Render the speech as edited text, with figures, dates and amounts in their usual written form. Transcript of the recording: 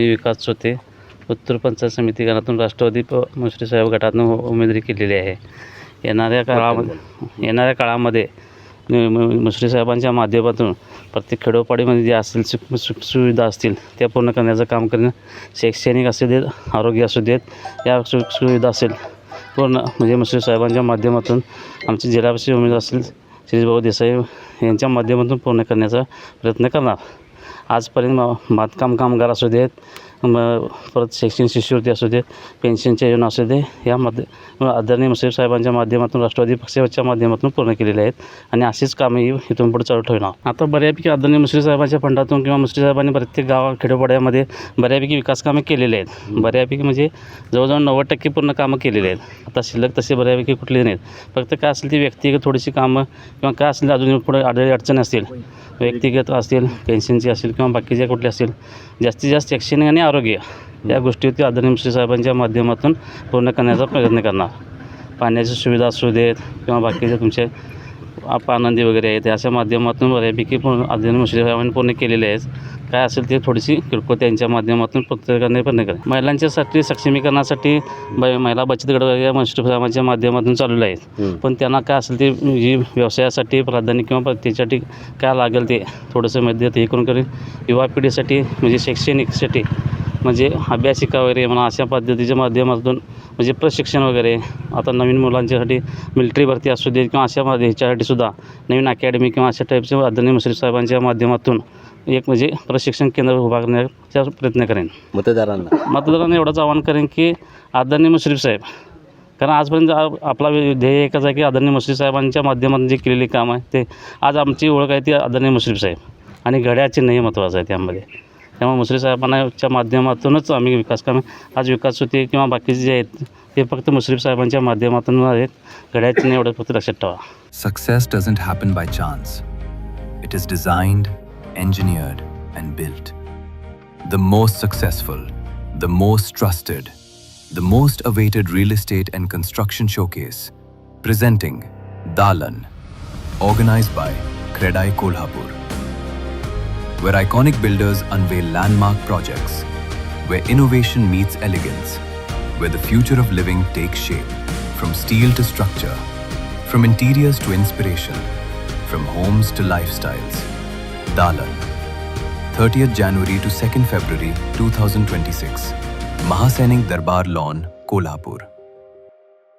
मी विकास चोते, उत्तर पंचायत समिती गणातून राष्ट्रवादी मुश्रीफ साहेब गटातून उमेदवारी केलेली आहे. येणाऱ्या काळामध्ये मुश्रीफ साहेबांच्या माध्यमातून प्रत्येक खेडोपाडीमध्ये जे असतील सुविधा असतील त्या पूर्ण करण्याचं काम करणं. शैक्षणिक असू देत, आरोग्य असू देत, या सुविधा असेल पूर्ण म्हणजे मुश्रीफ साहेबांच्या माध्यमातून आमचे जिल्हा परिषद उमेदवार असतील श्रीभाऊ देसाई यांच्या माध्यमातून पूर्ण करण्याचा प्रयत्न करणार. आजपर्यंत बांधकाम कामगार असू देत, परत शैक्षणिक शिष्यवृत्ती असू देत, पेन्शनच्या योजना असू दे, यामध्ये आदरणीय मुश्रीफ साहेबांच्या माध्यमातून राष्ट्रवादी पक्षाच्या माध्यमातून पूर्ण केलेले आहेत आणि अशीच कामे इथून पुढे चालू ठेवणार. आता बऱ्यापैकी आदरणीय मुश्रीफ साहेबांच्या फंडातून किंवा मुश्रीफ साहेबांनी प्रत्येक खेडोपाड्यामध्ये बऱ्यापैकी विकास कामे केलेले आहेत. बऱ्यापैकी म्हणजे जवळजवळ 90% पूर्ण कामं केलेली आहेत. आता शिल्लक तसे बऱ्यापैकी कुठले नाहीत. फक्त काय असेल ती व्यक्तिगत थोडीशी कामं किंवा काय असेल अजून पुढे अडचणी असतील, व्यक्तिगत असतील, पेन्शनची असेल किंवा बाकीच्या कुठल्या असतील, जास्तीत जास्त शैक्षणिक आणि आरोग्य या गोष्टी आदरणीय मुश्रीफ साहेबांच्या माध्यमातून पूर्ण करण्याचा प्रयत्न करणार. पाण्याची सुविधा असू देत किंवा बाकीचे तुमचे आनंदी वगैरे आहेत अशा माध्यमातून बऱ्यापैकी पूर्ण आदरणीय मुश्रीफ साहेबांनी पूर्ण केलेले आहेत. काय असेल ते थोडीशी किरकोळ त्यांच्या माध्यमातून पूर्ण करण्याचा प्रयत्न करेल. महिलांच्यासाठी सक्षमीकरणासाठी महिला बचत गट वगैरे मुश्रीफ साहेबांच्या माध्यमातून चाललेलं आहेत. पण त्यांना काय असेल ते जी व्यवसायासाठी प्राधान्य किंवा त्याच्यासाठी काय लागेल ते थोडंसं मदत हे करून करेल. युवा पिढीसाठी म्हणजे शैक्षणिकसाठी म्हणजे अभ्यासिका वगैरे म्हणा अशा पद्धतीच्या माध्यमातून म्हणजे प्रशिक्षण वगैरे आता नवीन मुलांच्यासाठी मिलिटरी भरती असू दे किंवा अशा ह्याच्यासाठी सुद्धा नवीन अकॅडमी किंवा अशा टाईपच्या आदरणीय मुश्रीफ साहेबांच्या माध्यमातून एक म्हणजे प्रशिक्षण केंद्र उभा करण्याचा प्रयत्न करेन. मतदारांना एवढंच आवाहन करेन की आदरणीय मुश्रीफ साहेब, कारण आजपर्यंत आपला ध्येय एकच आहे की आदरणीय मुश्रीफ साहेबांच्या माध्यमातून जे केलेली काम आहे ते आज आमची ओळख आहे ती आदरणीय मुश्रीफ साहेब आणि घड्याळ चिन्हही महत्त्वाचं आहे त्यामध्ये. त्यामुळे मुश्रीफ साहेबांच्या माध्यमातूनच आम्ही विकास कामे आज विकास होते किंवा बाकीचे जे आहेत ते फक्त मुश्रीफ साहेबांच्या माध्यमातून आहेत. घड्याळ चिन्ह एवढं फक्त लक्षात ठेवा. Success doesn't happen by chance. It is designed, engineered and built. The most successful, the most trusted, the most awaited real estate and construction showcase, presenting Dalan, organized by Credai Kolhapur, where iconic builders unveil landmark projects, where innovation meets elegance, where the future of living takes shape, from steel to structure, from interiors to inspiration, from homes to lifestyles. Dalan, 30th January to 2nd February 2026, Mahasainik Darbar Lawn, Kolhapur.